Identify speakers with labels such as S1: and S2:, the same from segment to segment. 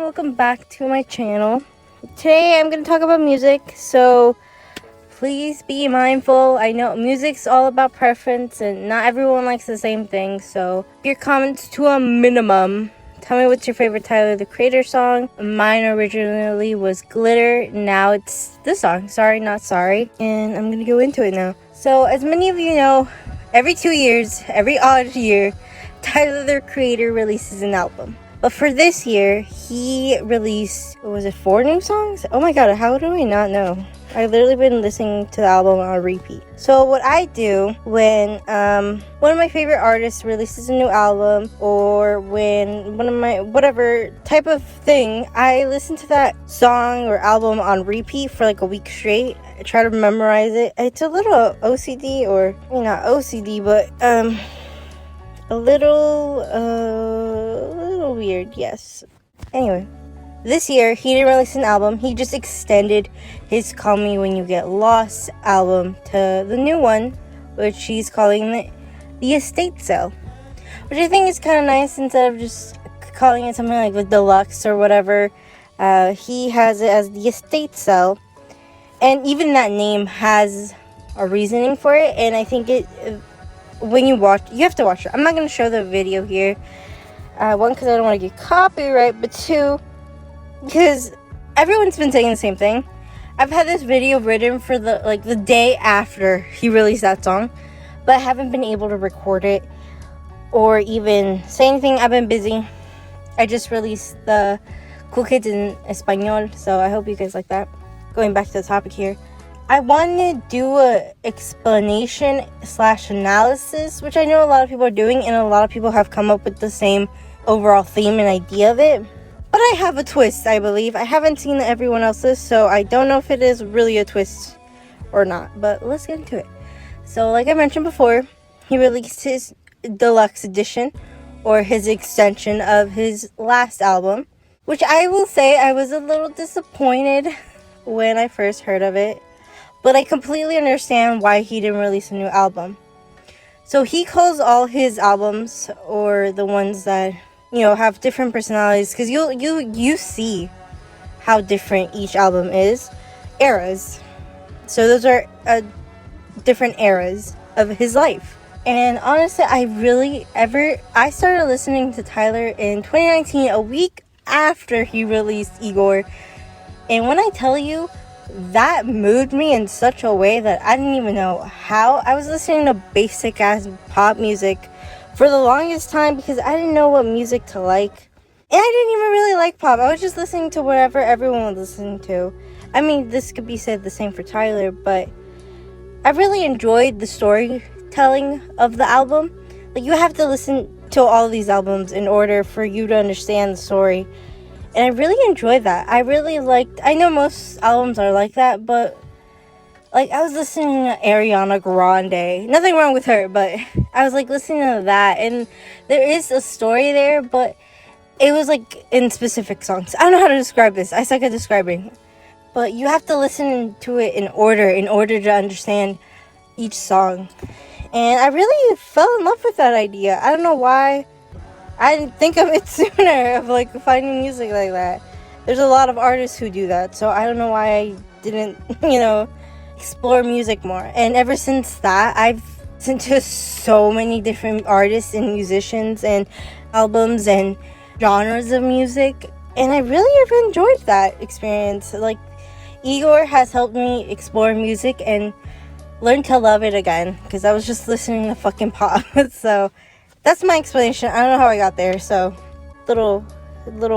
S1: welcome back to my channel. Today I'm going to talk about music, so please be mindful. I know music's all about preference and not everyone likes the same thing, so keep your comments to a minimum. Tell me what's your favorite Tyler the Creator song. Mine originally was Glitter, now it's this song, Sorry Not Sorry, and I'm going to go into it now. So as many of you know, every 2 years, every odd year, Tyler the Creator releases an album. But for this year, he released, 4 new songs? Oh my god, how do I not know? I've literally been listening to the album on repeat. So what I do when one of my favorite artists releases a new album, or when one of my whatever type of thing, I listen to that song or album on repeat for like a week straight. I try to memorize it. It's a little OCD, or not OCD, but a little weird, yes. Anyway, this year he didn't release an album. He just extended his Call Me When You Get Lost album to the new one, which he's calling the Estate Sale, which I think is kind of nice. Instead of just calling it something like the Deluxe or whatever, he has it as the Estate Sale, and even that name has a reasoning for it. And I think when you watch, you have to watch it. I'm not going to show the video here. One, because I don't want to get copyright, but two, because everyone's been saying the same thing. I've had this video written for the day after he released that song, but I haven't been able to record it or even say anything. I've been busy. I just released the Cool Kids in Espanol, so I hope you guys like that. Going back to the topic here, I wanted to do a explanation/analysis, which I know a lot of people are doing, and a lot of people have come up with the same overall theme and idea of it. But I have a twist, I believe. I haven't seen everyone else's, so I don't know if it is really a twist or not. But let's get into it. So like I mentioned before, he released his deluxe edition, or his extension of his last album, which I will say I was a little disappointed when I first heard of it. But I completely understand why he didn't release a new album. So he calls all his albums, or the ones that, have different personalities, because you see how different each album is, eras. So those are different eras of his life. And honestly, I started listening to Tyler in 2019, a week after he released Igor. And when I tell you, that moved me in such a way that I didn't even know how. I was listening to basic ass pop music for the longest time because I didn't know what music to like. And I didn't even really like pop. I was just listening to whatever everyone was listening to. I mean, this could be said the same for Tyler, but I really enjoyed the storytelling of the album. Like, you have to listen to all these albums in order for you to understand the story. And I really enjoyed that. I know most albums are like that, but I was listening to Ariana Grande. Nothing wrong with her, but I was listening to that, and there is a story there, but it was in specific songs. I don't know how to describe this. I suck at describing. But you have to listen to it in order to understand each song. And I really fell in love with that idea. I don't know why I didn't think of it sooner, of finding music like that. There's a lot of artists who do that, so I don't know why I didn't, explore music more. And ever since that, I've listened to so many different artists and musicians and albums and genres of music, and I really have enjoyed that experience. Igor has helped me explore music and learn to love it again, because I was just listening to fucking pop. So that's my explanation. I don't know how I got there, so little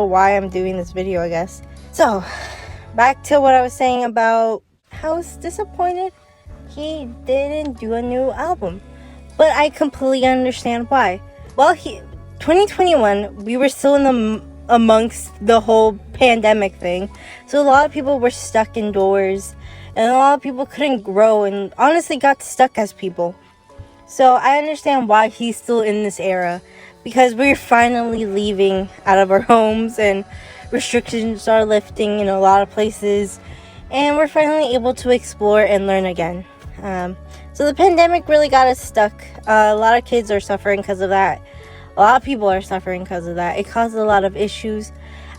S1: why I'm doing this video, I guess. So back to what I was saying about how I was disappointed he didn't do a new album. But I completely understand why. Well, 2021, we were still amongst the whole pandemic thing, so a lot of people were stuck indoors, and a lot of people couldn't grow and honestly got stuck as people. So I understand why he's still in this era, because we're finally leaving out of our homes and restrictions are lifting in a lot of places, and we're finally able to explore and learn again. So the pandemic really got us stuck. A lot of kids are suffering because of that. A lot of people are suffering because of that. It caused a lot of issues.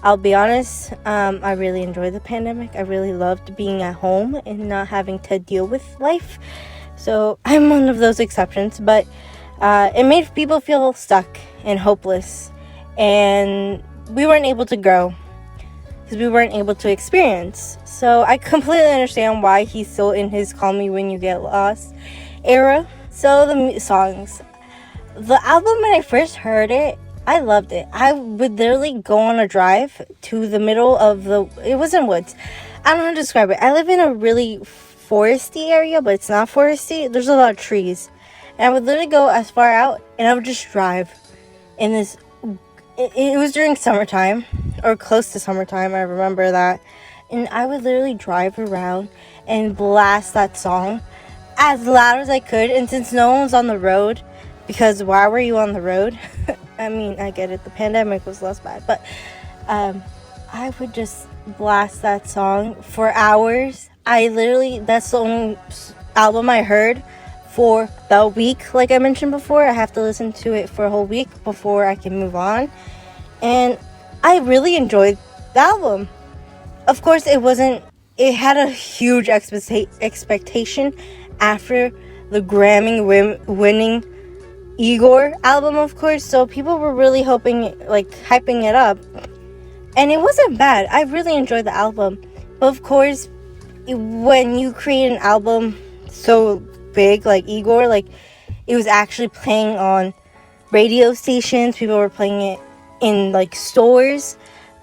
S1: I'll be honest, I really enjoyed the pandemic. I really loved being at home and not having to deal with life. So I'm one of those exceptions, but it made people feel stuck and hopeless, and we weren't able to grow because we weren't able to experience. So I completely understand why he's still in his Call Me When You Get Lost era. So the songs, the album, when I first heard it, I loved it. I would literally go on a drive to the middle of it was in woods. I don't know how to describe it. I live in a really foresty area, but it's not foresty. There's a lot of trees. And I would literally go as far out, and I would just drive in this. It was during summertime, or close to summertime, I remember that. And I would literally drive around and blast that song as loud as I could. And since no one was on the road, because why were you on the road? I mean, I get it, the pandemic was less bad, but I would just blast that song for hours. That's the only album I heard for the week. Like I mentioned before, I have to listen to it for a whole week before I can move on. And I really enjoyed the album. Of course, it had a huge expectation after the Grammy winning Igor album, of course, so people were really hoping, like, hyping it up, and it wasn't bad. I really enjoyed the album, but of course, when you create an album so big like Igor, like, it was actually playing on radio stations, people were playing it in, like, stores,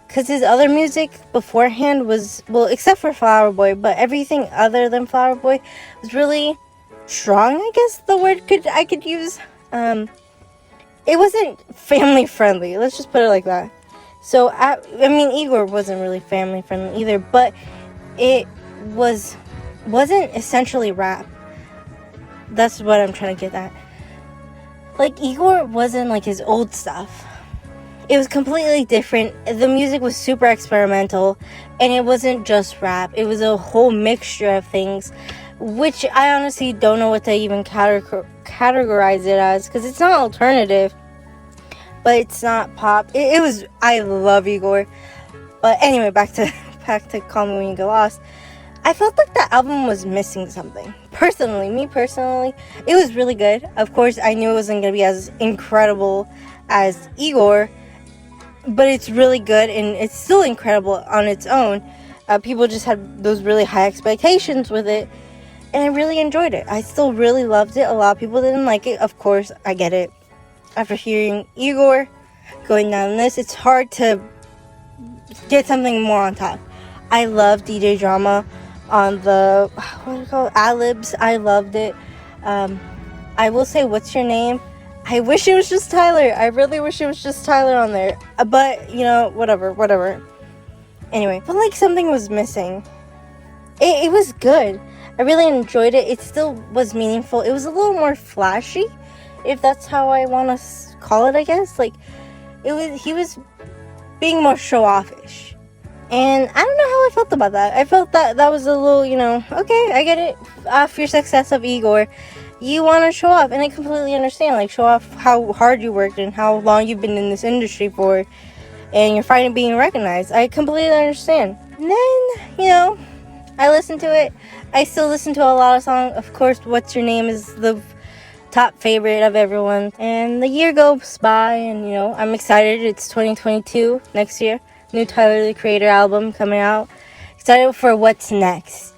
S1: because his other music beforehand was, well, except for Flower Boy, but everything other than Flower Boy was really strong, I guess the word I could use. It wasn't family friendly, let's just put it like that. So I mean, Igor wasn't really family friendly either, but it wasn't essentially rap. That's what I'm trying to get at. Like, Igor wasn't like his old stuff. It was completely different. The music was super experimental, and it wasn't just rap. It was a whole mixture of things, which I honestly don't know what to even categorize it as, because it's not alternative, but it's not pop. I love Igor, but anyway, back to Call Me When You Get Lost. I felt like that album was missing something. Me personally, it was really good. Of course, I knew it wasn't going to be as incredible as Igor, but it's really good, and it's still incredible on its own. People just had those really high expectations with it, and I really enjoyed it. I still really loved it. A lot of people didn't like it. Of course, I get it. After hearing Igor going down this, it's hard to get something more on top. I love DJ Drama on the, what are it called? Ad-libs. I loved it. I will say, What's Your Name? I wish it was just Tyler. I really wish it was just Tyler on there. But, whatever. Anyway, but like something was missing. It was good. I really enjoyed it. It still was meaningful. It was a little more flashy, if that's how I want to call it, I guess. Like, he was being more show-off-ish. And I don't know how I felt about that. I felt that was a little, okay, I get it. Off your success of Igor, you want to show off, and I completely understand. Like, show off how hard you worked and how long you've been in this industry for, and you're finally being recognized. I completely understand. And then, I listened to it. I still listen to a lot of songs. Of course, What's Your Name is the top favorite of everyone. And the year goes by, and, I'm excited. It's 2022, next year. New Tyler, the Creator album coming out. Excited for what's next.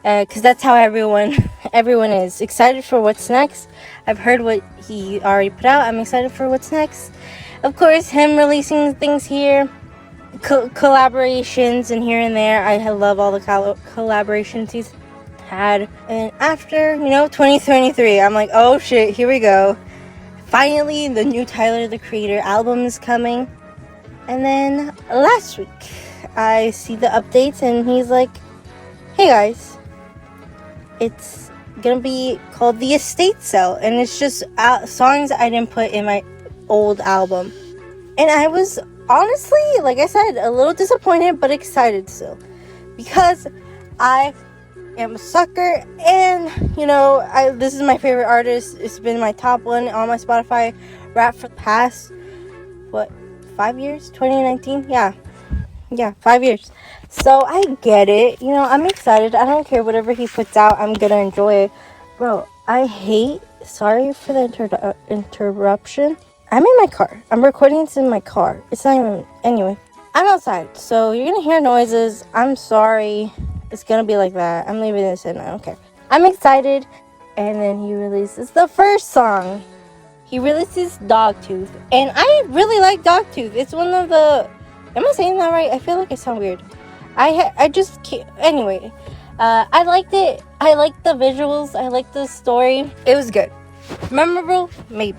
S1: Because that's how everyone is. Excited for what's next. I've heard what he already put out. I'm excited for what's next. Of course, him releasing things here. Collaborations and here and there. I love all the collaborations he's had. And after 2023, I'm like, oh shit, here we go. Finally, the new Tyler the Creator album is coming. And then last week I see the updates, and he's like, hey guys, it's gonna be called The Estate Sale, and it's just songs I didn't put in my old album. And I was honestly, like I said, a little disappointed, but excited still, because I am a sucker, and this is my favorite artist. It's been my top one on my Spotify rap for the past 5 years, 2019, yeah. Yeah, 5 years. So I get it. You know, I'm excited. I don't care whatever he puts out. I'm gonna enjoy it. Bro, I hate. Sorry for the interruption. I'm in my car. I'm recording this in my car. It's not even. Anyway, I'm outside. So you're gonna hear noises. I'm sorry. It's gonna be like that. I'm leaving this in. I don't care. I'm excited. And then he releases the first song. He releases Dogtooth. And I really like Dogtooth. It's one of the... Am I saying that right? I feel like I sound weird. I just can't... Anyway. I liked it. I liked the visuals. I liked the story. It was good. Memorable? Maybe.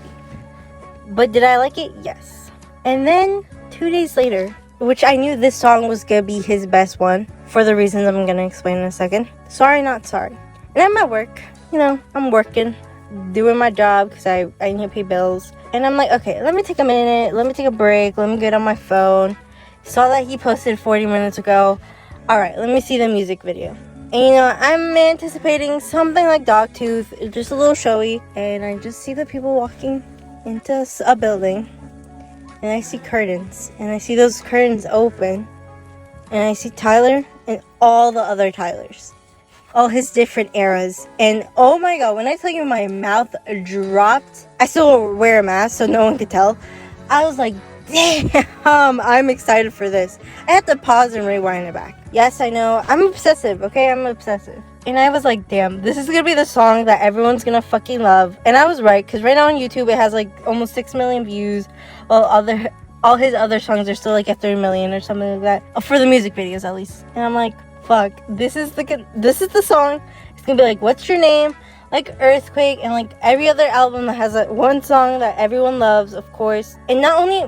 S1: But did I like it? Yes. And then 2 days later, which I knew this song was going to be his best one for the reasons I'm going to explain in a second. Sorry Not Sorry. And I'm at work. You know, I'm working, doing my job because I need to pay bills. And I'm like, okay, let me take a minute. Let me take a break. Let me get on my phone. Saw that he posted 40 minutes ago. All right, let me see the music video. And you know, I'm anticipating something like Dogtooth, just a little showy. And I just see the people walking into a building. And I see curtains. And I see those curtains open. And I see Tyler and all the other Tylers. All his different eras. And oh my god, when I tell you my mouth dropped, I still wear a mask so no one could tell. I was like, damn, I'm excited for this. I had to pause and rewind it back. Yes, I know, I'm obsessive, okay? I'm obsessive. And I was like, damn, this is gonna be the song that everyone's gonna fucking love. And I was right, because right now on YouTube it has like almost 6 million views, while all his other songs are still like at 3 million or something like that. For the music videos at least. And I'm like, fuck, this is the song. It's gonna be like What's Your Name, like Earthquake, and like every other album that has that one song that everyone loves, of course. And not only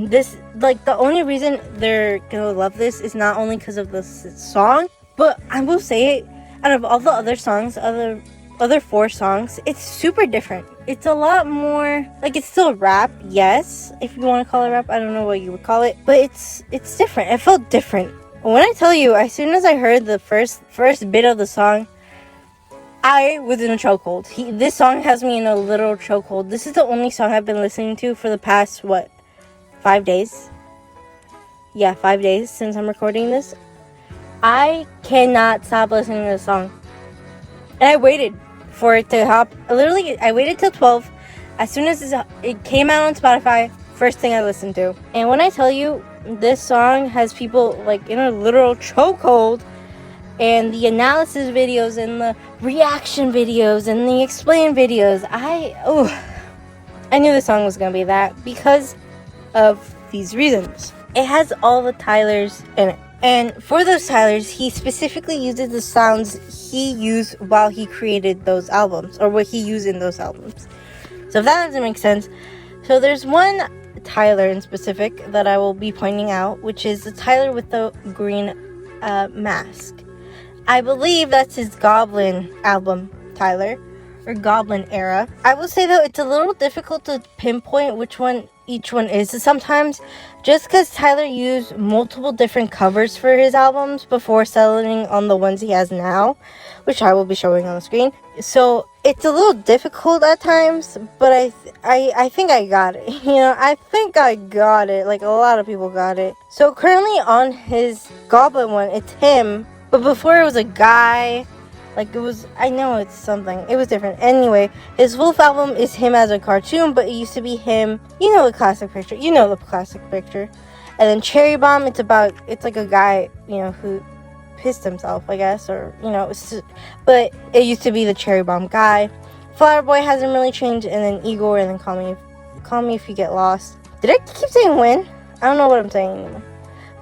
S1: this, like the only reason they're gonna love this is not only because of this song, but I will say it, out of all the other songs, other 4 songs, it's super different. It's a lot more, like, it's still rap, yes, if you want to call it rap. I don't know what you would call it, but it's different. It felt different. When I tell you, as soon as I heard the first bit of the song, I was in a chokehold. This song has me in a literal chokehold. This is the only song I've been listening to for the past, 5 days? Yeah, 5 days since I'm recording this. I cannot stop listening to this song. And I waited for it to hop. Literally, I waited till 12. As soon as it came out on Spotify, first thing I listened to. And when I tell you, this song has people like in a literal chokehold, and the analysis videos and the reaction videos and the explain videos, I knew the song was gonna be that because of these reasons. It has all the Tylers in it, and for those Tylers, he specifically uses the sounds he used while he created those albums, or what he used in those albums. So if that doesn't make sense, so there's one Tyler in specific that I will be pointing out, which is the Tyler with the green mask. I believe that's his Goblin album, Tyler, or Goblin era. I will say though, it's a little difficult to pinpoint which one each one is sometimes, just because Tyler used multiple different covers for his albums before settling on the ones he has now, which I will be showing on the screen. So it's a little difficult at times, but I think I got it. You know, I think I got it. Like a lot of people got it. So currently on his Goblin one, it's him, but before it was a guy. Like, it was, I know it's something. It was different. Anyway, his Wolf album is him as a cartoon, but it used to be him. You know the classic picture. You know the classic picture. And then Cherry Bomb, it's like a guy, you know, who pissed himself, I guess. Or, you know, but it used to be the Cherry Bomb guy. Flower Boy hasn't really changed. And then Igor, and then Call Me If You Get Lost. Did I keep saying when? I don't know what I'm saying anymore.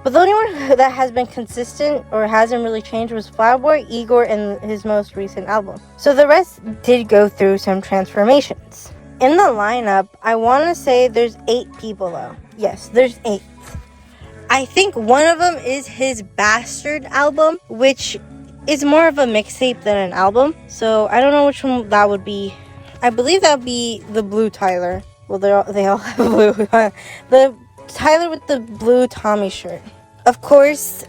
S1: But the only one that has been consistent or hasn't really changed was Flower Boy, Igor, and his most recent album. So the rest did go through some transformations. In the lineup, I want to say there's 8 people though. Yes, there's 8. I think one of them is his Bastard album, which is more of a mixtape than an album. So I don't know which one that would be. I believe that would be the blue Tyler. Well, they all have blue. The Tyler with the blue Tommy shirt. Of course,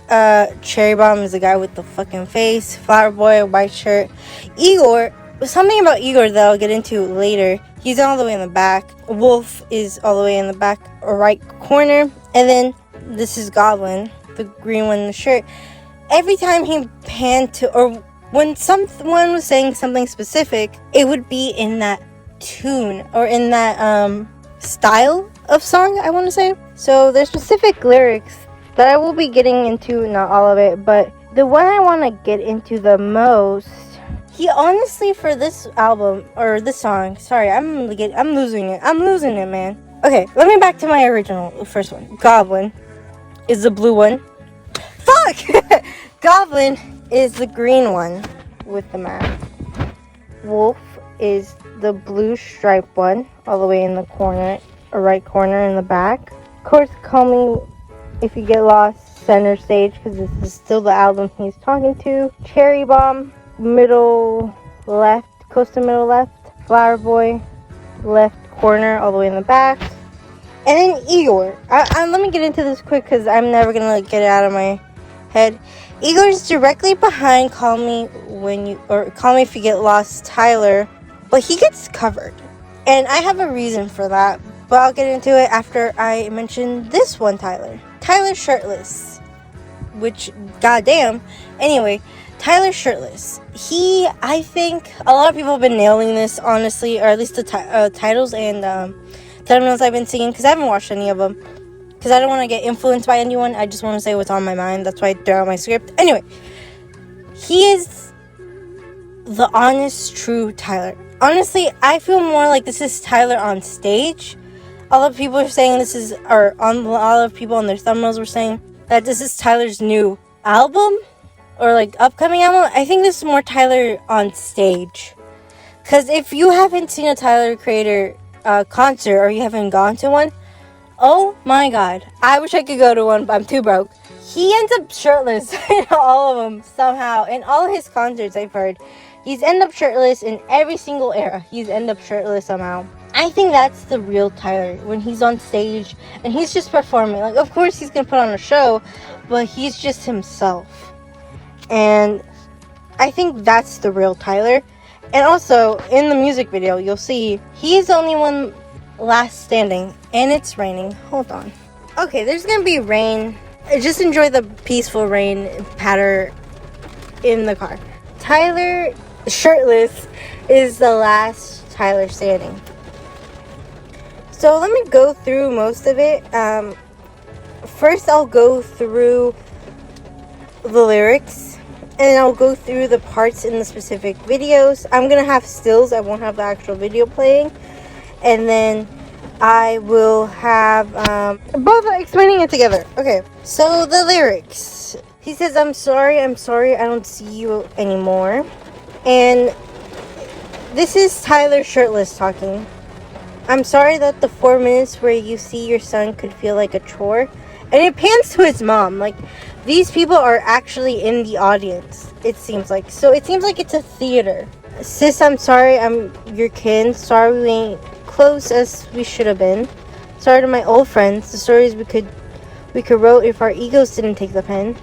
S1: Cherry Bomb is the guy with the fucking face. Flower Boy, white shirt. Igor, something about Igor that I'll get into later. He's all the way in the back. Wolf is all the way in the back right corner. And then this is Goblin. the green one in the shirt, every time he panned to, or when someone was saying something specific, it would be in that tune or in that style of song, I want to say. So there's specific lyrics that I will be getting into, not all of it, but the one I want to get into the most, he honestly, for this album, or this song, sorry, I'm losing it, man. Okay, let me back to my original, first one. Goblin is the blue one. Fuck! Goblin is the green one with the mask. Wolf is the blue striped one, all the way in the corner, or right corner in the back. Of course, Call Me If You Get Lost, center stage, because this is still the album he's talking to. Cherry Bomb, middle left, close to middle left. Flower Boy, left corner, all the way in the back. And then Igor. Let me get into this quick, because I'm never going to get it out of my head. Igor is directly behind Call Me If You Get Lost, Tyler, but he gets covered. And I have a reason for that, but I'll get into it after I mention this one, Tyler. Tyler shirtless, which, goddamn. Anyway, Tyler shirtless. I think a lot of people have been nailing this, honestly, or at least the titles and thumbnails I've been seeing, because I haven't watched any of them, because I don't want to get influenced by anyone. I just want to say what's on my mind. That's why I throw out my script. Anyway, he is the honest, true Tyler. Honestly, I feel more like this is Tyler on stage. A lot of people are saying this is, or a lot of people on their thumbnails were saying that this is Tyler's new album, or like upcoming album. I think this is more Tyler on stage. Because if you haven't seen a TylertheCreator concert, or you haven't gone to one, oh my god, I wish I could go to one, but I'm too broke. He ends up shirtless in all of them somehow. In all of his concerts I've heard, he's end up shirtless in every single era. He's end up shirtless somehow. I think that's the real Tyler, when he's on stage and he's just performing. Like, of course he's gonna put on a show, but he's just himself. And I think that's the real Tyler. And also, in the music video, you'll see he's the only one last standing, and it's raining. Hold on. Okay, there's gonna be rain. Just enjoy the peaceful rain patter in the car. Tyler shirtless is the last Tyler standing. So let me go through most of it. First, I'll go through the lyrics, and I'll go through the parts in the specific videos. I'm gonna have stills. I won't have the actual video playing. And then I will have both explaining it together. Okay, so the lyrics. He says, I'm sorry, I don't see you anymore. And this is Tyler shirtless talking. I'm sorry that the 4 minutes where you see your son could feel like a chore. And it pans to his mom. Like, these people are actually in the audience, it seems like. So it seems like it's a theater. Sis, I'm sorry, I'm your kin. Sorry we ain't close as we should have been. Sorry to my old friends. The stories we could wrote if our egos didn't take the pen.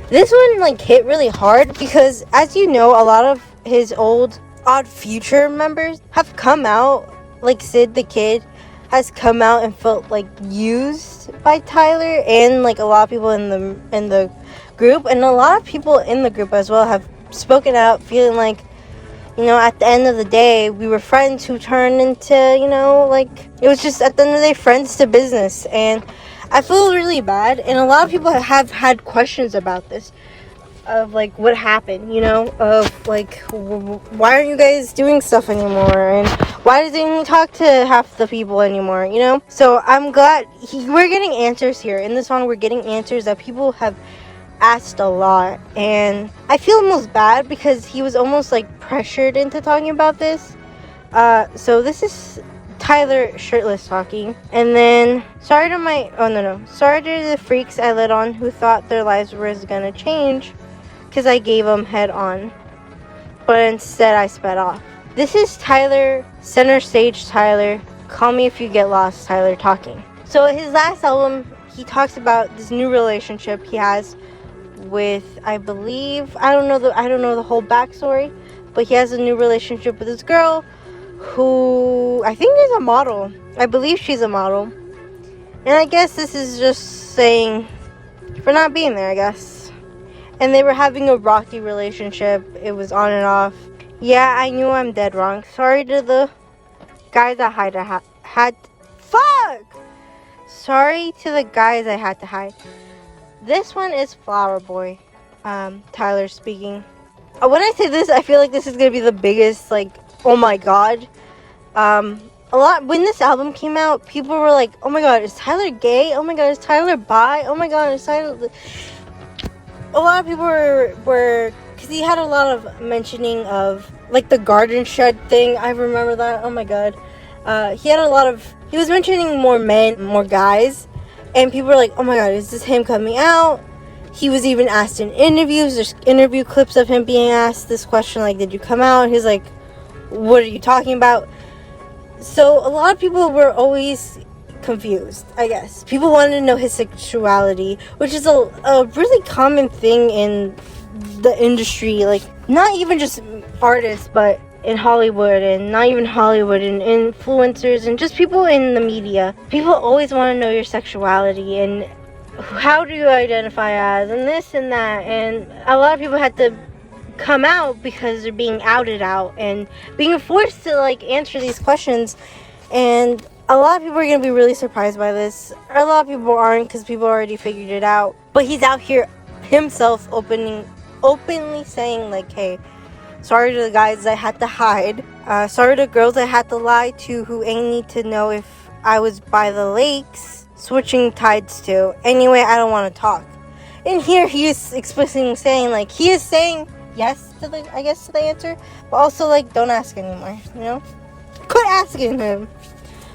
S1: This one, like, hit really hard because, as you know, a lot of his old Odd Future members have come out. Like, Sid the Kid has come out and felt, like, used by Tyler, and, like, a lot of people in the group, and a lot of people in the group as well have spoken out, feeling like, you know, at the end of the day, we were friends who turned into, you know, like, it was just, at the end of the day, friends to business. And I feel really bad, and a lot of people have had questions about this, of, like, what happened, you know, of, like, why aren't you guys doing stuff anymore, and why doesn't he talk to half the people anymore, you know? So I'm glad we're getting answers here. In this song, we're getting answers that people have asked a lot, and I feel almost bad because he was almost, like, pressured into talking about this. So this is Tyler shirtless talking. And then, sorry to the freaks I let on who thought their lives was gonna change, because I gave them head on, but instead I sped off. This is Tyler, center stage Tyler, Call Me If You Get Lost Tyler talking. So his last album, he talks about this new relationship he has with, I believe, I don't know the whole backstory, but he has a new relationship with this girl who I think is a model. I believe she's a model. And I guess this is just saying for not being there, I guess. And they were having a rocky relationship. It was on and off. Yeah, I knew I'm dead wrong. Sorry to the guys I had. Fuck! Sorry to the guys I had to hide. This one is Flower Boy. Tyler speaking. When I say this, I feel like this is gonna be the biggest, like, oh my god. A lot when this album came out, people were like, oh my god, is Tyler gay? Oh my god, is Tyler bi? Oh my god, is Tyler... A lot of people were because he had a lot of mentioning of, like, the garden shed thing. I remember that. Oh my god. He was mentioning more men, more guys, and people were like, oh my god, is this him coming out? He was even asked in interviews. There's interview clips of him being asked this question, like, did you come out? He's like, what are you talking about? So a lot of people were always confused, I guess. People wanted to know his sexuality, which is a really common thing in the industry, like, not even just artists, but in Hollywood, and not even Hollywood, and influencers, and just people in the media. People always want to know your sexuality, and how do you identify as, and this and that, and a lot of people had to come out because they're being outed out and being forced to, like, answer these questions. And a lot of people are going to be really surprised by this. A lot of people aren't, because people already figured it out. But he's out here himself openly saying, like, hey, sorry to the guys I had to hide. Sorry to girls I had to lie to who ain't need to know if I was by the lakes switching tides to. Anyway, I don't want to talk. And here he is explicitly saying, like, he is saying yes to the answer, but also, like, don't ask anymore, you know? Quit asking him.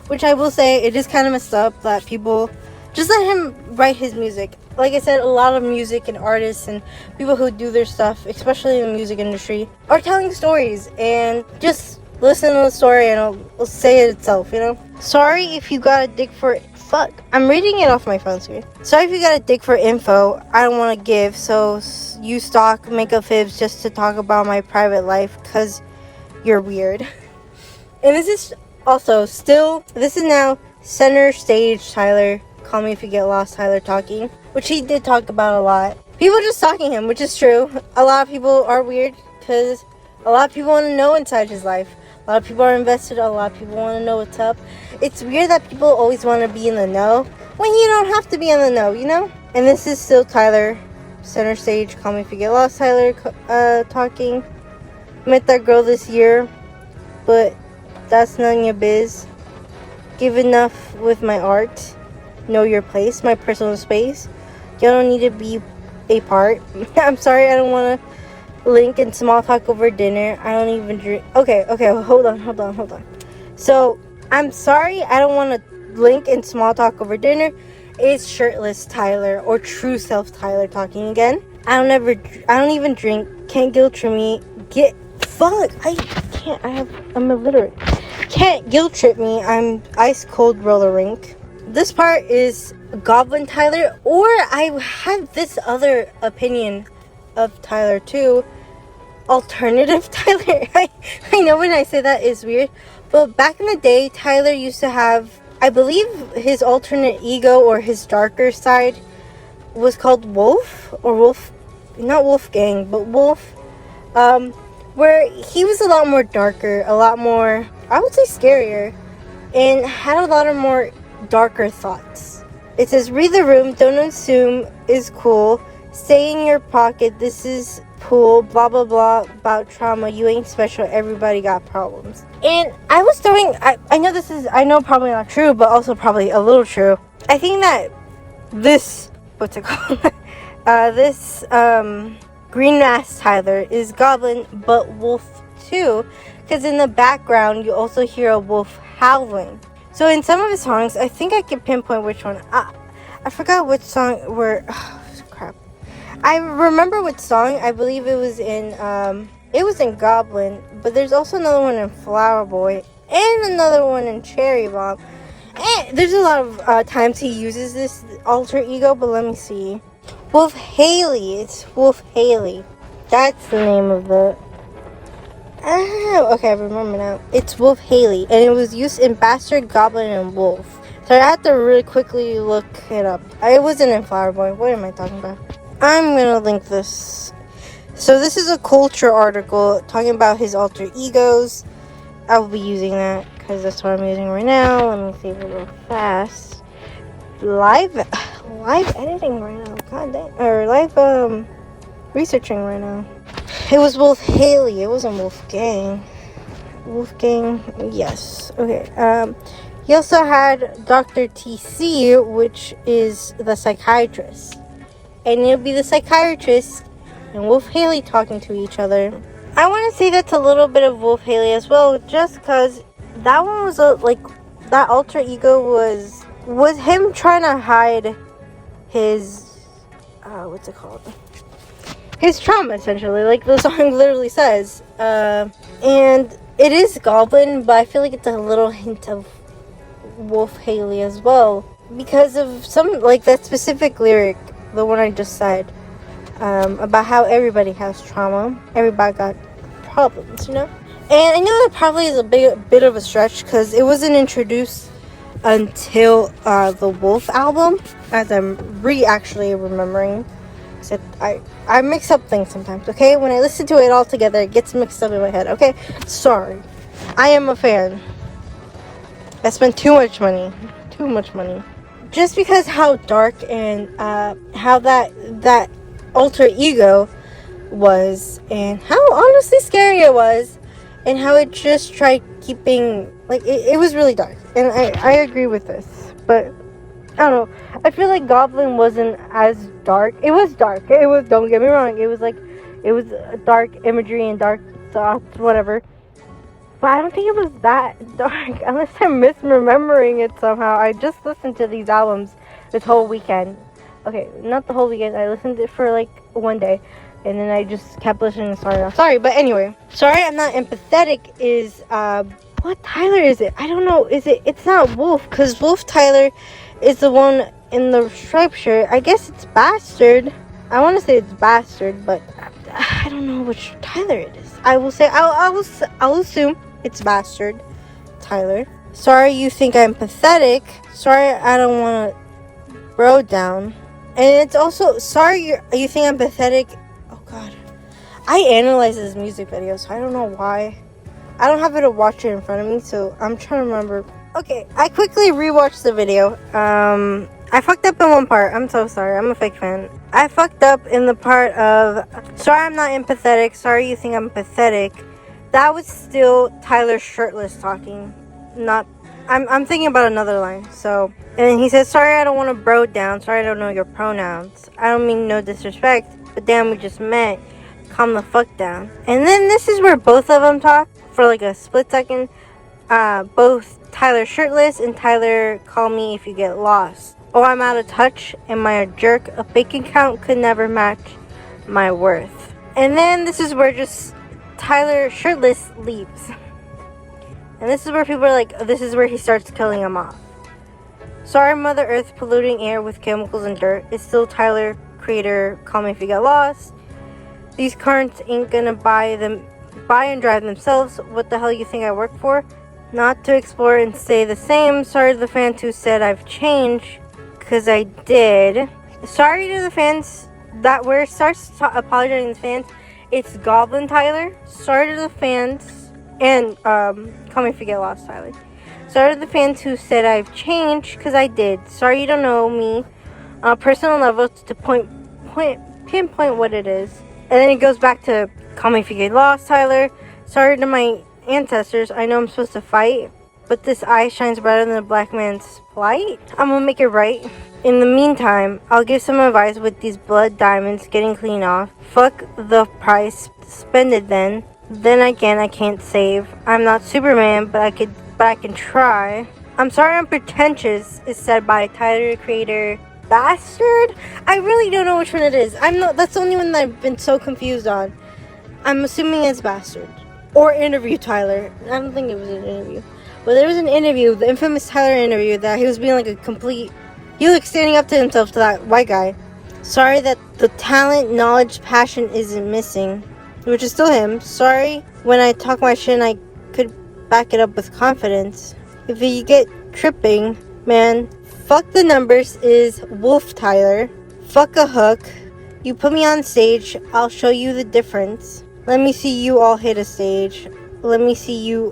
S1: Which I will say, it is kind of messed up that people just let him write his music. Like I said, a lot of music and artists and people who do their stuff, especially in the music industry, are telling stories, and just listen to the story and it'll say it itself, you know? Sorry if you got a dig for... Fuck, I'm reading it off my phone screen. Sorry if you got a dig for info I don't want to give, so you stalk makeup fibs just to talk about my private life, because you're weird. And this is also this is now center stage Tyler. Call me if you get lost, Tyler talking, which he did talk about a lot. People just stalking him, which is true. A lot of people are weird because a lot of people want to know inside his life. A lot of people are invested. A lot of people want to know what's up. It's weird that people always want to be in the know when you don't have to be in the know, you know? And this is still Tyler, center stage. Call me if you get lost, Tyler talking. Met that girl this year, but that's none of your biz. Give enough with my art. Know your place, my personal space. You don't need to be a part. I'm sorry, I don't want to link and small talk over dinner. I don't even drink. Okay, hold on. So, I'm sorry, I don't want to link and small talk over dinner. It's shirtless Tyler, or true self Tyler talking again. I don't even drink. Can't guilt trip me. I'm illiterate. Can't guilt trip me. I'm ice cold roller rink. This part is Goblin Tyler, or I have this other opinion of Tyler too. Alternative Tyler. I know when I say that is weird, but back in the day, Tyler used to have, I believe his alternate ego or his darker side was called Wolf, or Wolf, not Wolfgang, but Wolf, where he was a lot more darker, a lot more, I would say, scarier, and had a lot of more darker thoughts. It says, read the room, don't assume is cool, stay in your pocket, this is pool, blah blah blah, about trauma, you ain't special, everybody got problems. And I was throwing, I know probably not true, but also probably a little true. I think that this, what's it called? This Green Mask Tyler is Goblin, but Wolf too, because in the background you also hear a wolf howling. So in some of his songs, I think I can pinpoint which one. I forgot which song where. Crap. I remember which song. I believe it was in Goblin, but there's also another one in Flower Boy and another one in Cherry Bomb. And there's a lot of times he uses this alter ego, but let me see. Wolf Haley. It's Wolf Haley. That's the name of the... Oh, okay, I remember now. It's Wolf Haley, and it was used in Bastard, Goblin, and Wolf. So I had to really quickly look it up. I wasn't in Flower Boy. What am I talking about? I'm gonna link this. So this is a culture article talking about his alter egos. I will be using that because that's what I'm using right now. Let me save it real fast. Live editing right now. God dang. Or live researching right now. It was Wolf Haley. It wasn't Wolfgang. Wolfgang, yes. Okay. He also had Dr. TC, which is the psychiatrist. And it'll be the psychiatrist and Wolf Haley talking to each other. I want to say that's a little bit of Wolf Haley as well, just because that one was that alter ego was him trying to hide his what's it called? His trauma, essentially, like the song literally says. And it is Goblin, but I feel like it's a little hint of Wolf Haley as well, because of some, like, that specific lyric, the one I just said, about how everybody has trauma, everybody got problems, you know? And I know that probably is a bit of a stretch, because it wasn't introduced until the Wolf album, as I'm actually remembering. So I mix up things sometimes, okay? When I listen to it all together, it gets mixed up in my head, okay? Sorry. I am a fan. I spent too much money. Just because how dark and how that alter ego was, and how honestly scary it was, and how it just tried keeping, like, it was really dark. And I agree with this, but I don't know. I feel like Goblin wasn't as dark. It was dark. It was, don't get me wrong. It was dark imagery and dark thoughts, whatever. But I don't think it was that dark, unless I'm misremembering it somehow. I just listened to these albums this whole weekend. Okay, not the whole weekend. I listened to it for like one day, and then I just kept listening to Sorry Not Sorry. But anyway, Sorry I'm Not Empathetic is what Tyler is it? I don't know. It's not Wolf, because Wolf Tyler is the one in the striped shirt. I guess it's Bastard. I want to say it's Bastard, but I don't know which Tyler it is. I will say I'll assume it's Bastard Tyler. Sorry you think I'm pathetic. Sorry I don't want to bro down. And it's also sorry you think I'm pathetic. Oh god. I analyze his music videos, so I don't know why. I don't have it to watch it in front of me, so I'm trying to remember. Okay, I quickly rewatched the video. I fucked up in one part. I'm so sorry. I'm a fake fan. I fucked up in the part of sorry I'm not empathetic. Sorry you think I'm pathetic. That was still Tyler shirtless talking. Not I'm thinking about another line. So, and he says, sorry I don't want to bro down. Sorry I don't know your pronouns. I don't mean no disrespect, but damn we just met. Calm the fuck down. And then this is where both of them talk for like a split second. Both Tyler shirtless and Tyler call me if you get lost. Oh, I'm out of touch. Am I a jerk? A bank account could never match my worth. And then this is where just Tyler shirtless leaves. And this is where people are like, this is where he starts killing him off. Sorry Mother Earth polluting air with chemicals and dirt. It's still TylertheCreator. Call me if you get lost. These currents ain't gonna buy and drive themselves. What the hell you think I work for? Not to explore and stay the same. Sorry to the fans who said I've changed, because I did. Sorry to the fans that where it starts apologizing to the fans. It's Goblin Tyler. Sorry to the fans and call me if you get lost, Tyler. Sorry to the fans who said I've changed, because I did. Sorry you don't know me on a personal level to pinpoint what it is. And then it goes back to call me if you get lost, Tyler. Sorry to my ancestors. I know I'm supposed to fight, but this eye shines brighter than a black man's plight. I'm gonna make it right. In the meantime, I'll give some advice with these blood diamonds getting clean off. Fuck the price. Spend it then. Then again, I can't save. I'm not Superman, but I can try. I'm sorry I'm pretentious, is said by TylertheCreator. Bastard? I really don't know which one it is. That's the only one that I've been so confused on. I'm assuming it's Bastard. Or Interview Tyler. I don't think it was an interview. But there was an interview, the infamous Tyler interview, that he was being like he was like standing up to himself, to that white guy. Sorry that the talent, knowledge, passion isn't missing. Which is still him. Sorry when I talk my shit and I could back it up with confidence. If you get tripping, Man, fuck the numbers is Wolf Tyler. Fuck a hook. You put me on stage, I'll show you the difference. Let me see you all hit a stage. Let me see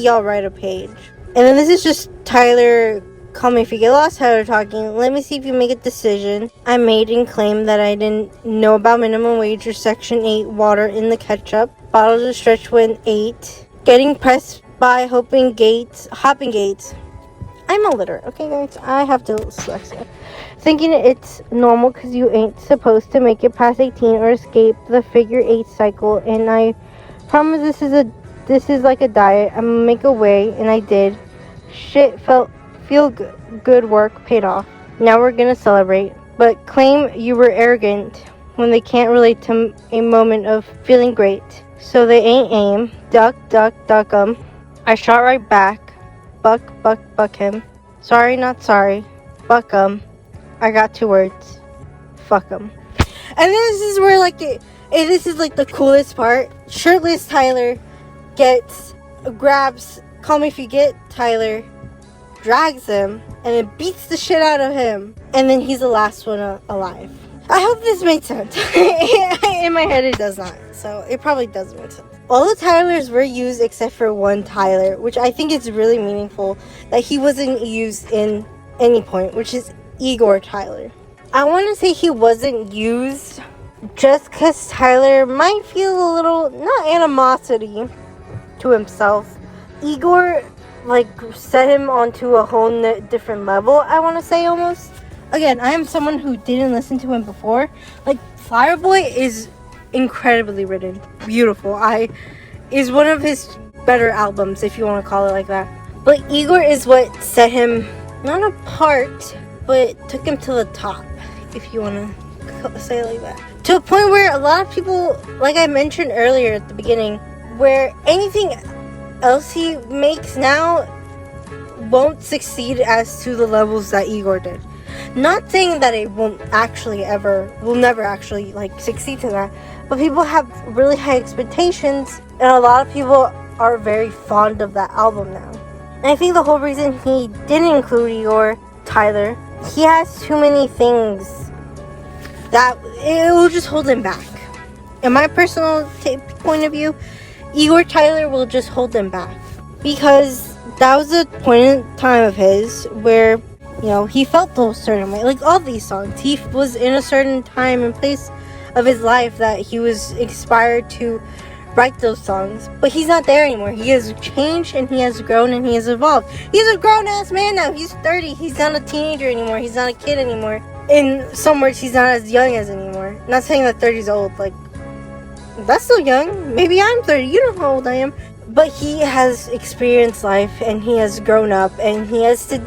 S1: y'all write a page. And then this is just Tyler, call me if you get lost, Tyler talking. Let me see if you make a decision. I made and claimed that I didn't know about minimum wage or Section 8 water in the ketchup. Bottles of stretch when 8. Getting pressed by hopping gates. I'm illiterate, okay guys? I have dyslexia. Thinking it's normal because you ain't supposed to make it past 18 or escape the figure 8 cycle. And I promise this is like a diet. I'm gonna make a way, and I did. Shit feel good work paid off. Now we're gonna celebrate. But claim you were arrogant when they can't relate to a moment of feeling great. So they ain't aim. Duck 'em. I shot right back. Buck him. Sorry, not sorry. Buck 'em. I got 2 words. Fuck 'em. And this is where this is like the coolest part. Shirtless Tyler grabs Call Me If You Get Tyler, drags him, and then beats the shit out of him. And then he's the last one alive. I hope this made sense. In my head it does not. So it probably doesn't make sense. All the Tylers were used except for one Tyler, which I think is really meaningful that he wasn't used in any point, which is Igor Tyler. I want to say he wasn't used just because Tyler might feel a little, not animosity to himself. Igor, set him onto a whole different level, I want to say almost. Again, I am someone who didn't listen to him before. Fireboy is incredibly written, beautiful. Is one of his better albums, if you want to call it like that. But Igor is what set him not apart, but took him to the top, if you want to say it like that. To a point where a lot of people, like I mentioned earlier at the beginning, where anything else he makes now won't succeed as to the levels that Igor did. Not saying that it will never actually succeed to that, but people have really high expectations, and a lot of people are very fond of that album now. And I think the whole reason he didn't include Igor Tyler, he has too many things that it will just hold him back. In my personal point of view, Igor Tyler will just hold him back, because that was a point in time of his where he felt a certain way. All these songs, he was in a certain time and place of his life that he was inspired to write those songs. But he's not there anymore. He has changed, and he has grown, and he has evolved. He's a grown-ass man now. He's 30. He's not a teenager anymore. He's not a kid anymore. In some words, he's not as young as anymore. Not saying that 30 is old. That's still young. Maybe I'm 30. You know how old I am. But he has experienced life, and he has grown up, and he has to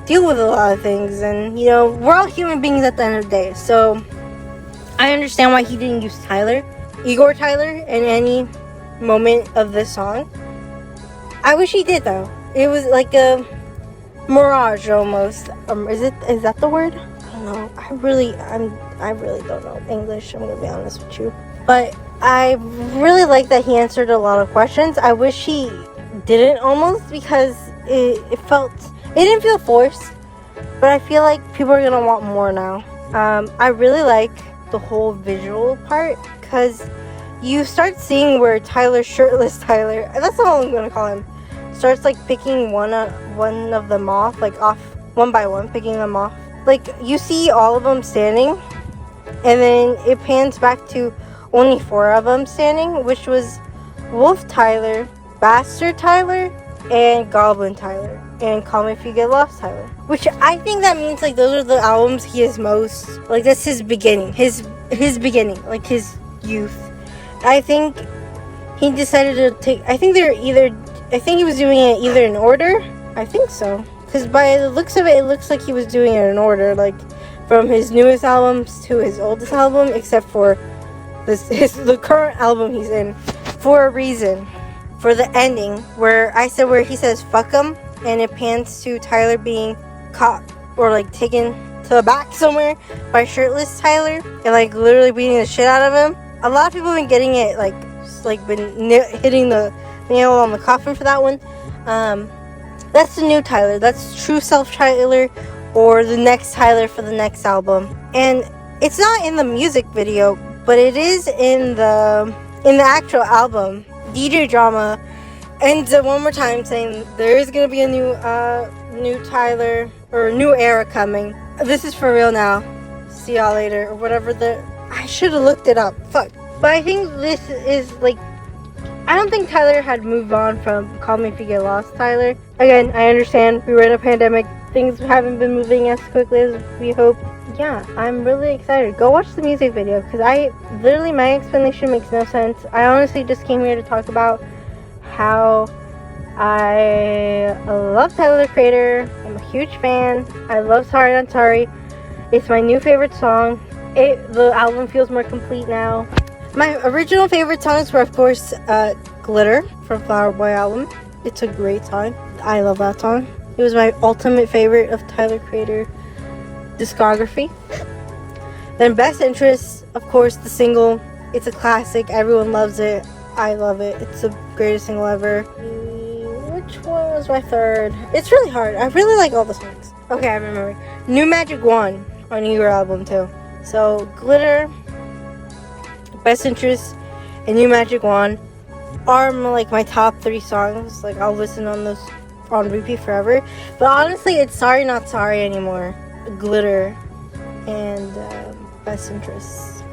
S1: deal with a lot of things, and we're all human beings at the end of the day. So I understand why he didn't use Igor Tyler, in any moment of this song. I wish he did though. It was like a mirage almost. Is that the word? I don't know. I really don't know English. I'm gonna be honest with you. But I really like that he answered a lot of questions. I wish he didn't almost, because it didn't feel forced, but I feel like people are gonna want more now. I really like the whole visual part, because you start seeing where Shirtless Tyler, that's all I'm gonna call him, starts picking one of them off, off one by one, picking them off. You see all of them standing, and then it pans back to only 4 of them standing, which was Wolf Tyler, Bastard Tyler, and Goblin Tyler, and Call Me If You Get Lost Tyler. Which I think that means those are the albums he is most, that's his beginning, his beginning, his youth. I think he decided to take, I think he was doing it either in order, I think so, because by the looks of it, it looks like he was doing it in order, from his newest albums to his oldest album, except for the current album he's in, for a reason. For the ending, where he says fuck him, and it pans to Tyler being caught or taken to the back somewhere by Shirtless Tyler, and literally beating the shit out of him. A lot of people have been getting it been hitting the nail on the coffin for that one. That's the new Tyler. That's true self Tyler, or the next Tyler for the next album. And it's not in the music video, but it is in the actual album. DJ Drama ends it one more time saying there is gonna be a new Tyler or new era coming. This is for real now. See y'all later, or whatever I should have looked it up. Fuck. But I think this is like, I don't think Tyler had moved on from Call Me If You Get Lost Tyler. Again, I understand we were in a pandemic. Things haven't been moving as quickly as we hoped. Yeah, I'm really excited. Go watch the music video, because my explanation makes no sense. I honestly just came here to talk about how I love TylertheCreator. I'm a huge fan. I love Sorry Not Sorry. It's my new favorite song. The album feels more complete now. My original favorite songs were, of course, Glitter from Flower Boy album. It's a great song. I love that song. It was my ultimate favorite of TylertheCreator discography. Then Best Interest, of course, the single. It's a classic. Everyone loves it. I love it. It's the greatest single ever. Which one was my third? It's really hard. I really like all the songs. Okay, I remember. New Magic Wand on Igor album too. So Glitter, Best Interest, and New Magic Wand are like my top 3 songs. Like, I'll listen on those on repeat forever. But honestly, it's Sorry Not Sorry anymore. Glitter and Best Interest.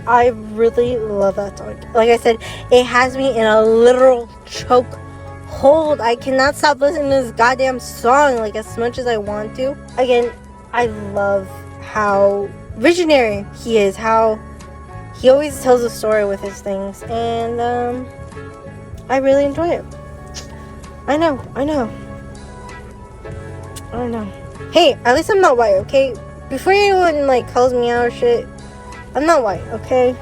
S1: I really love that song. Like I said, it has me in a literal choke hold. I cannot stop listening to this goddamn song, like, as much as I want to. Again, I love how visionary he is, how he always tells a story with his things, and I really enjoy it. I know. Hey, at least I'm not white, okay? Before anyone like calls me out or shit, I'm not white, okay?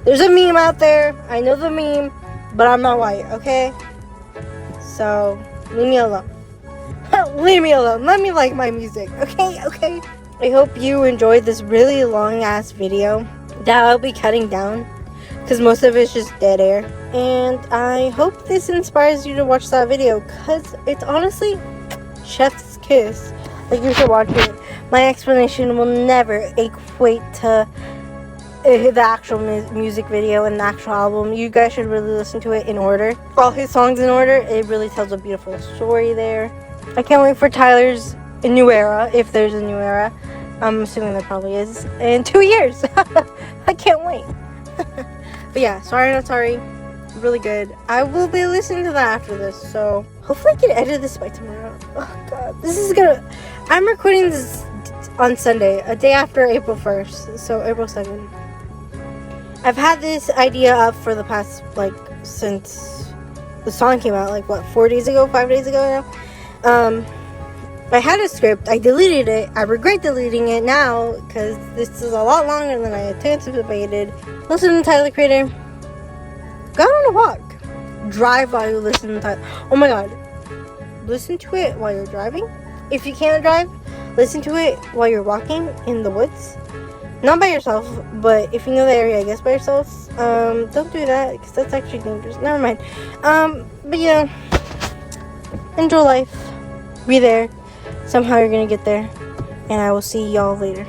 S1: There's a meme out there. I know the meme, but I'm not white, okay? So leave me alone. Leave me alone. Let me like my music, okay? I hope you enjoyed this really long ass video that I'll be cutting down, because most of it's just dead air. And I hope this inspires you to watch that video, because it's honestly chef's kiss. Like, you should watch it. My explanation will never equate to the actual music video and the actual album. You guys should really listen to it in order. All his songs in order. It really tells a beautiful story there. I can't wait for Tyler's new era, if there's a new era. I'm assuming there probably is. In 2 years. I can't wait. But yeah, Sorry Not Sorry. Really good. I will be listening to that after this, so hopefully I can edit this by tomorrow. Oh god, I'm recording this on Sunday, a day after April 1st, so April 2nd. I've had this idea up for the past, like, since the song came out, like, what, 5 days ago now? I had a script, I deleted it, I regret deleting it now, because this is a lot longer than I had anticipated. Listen to TylertheCreator. Go on a walk. Drive while you listen to Tyler. Oh my god. Listen to it while you're driving. If you can't drive, listen to it while you're walking in the woods. Not by yourself, but if you know the area, I guess by yourself. Don't do that, because that's actually dangerous. Never mind. But yeah, enjoy life. Be there. Somehow you're gonna get there. And I will see y'all later.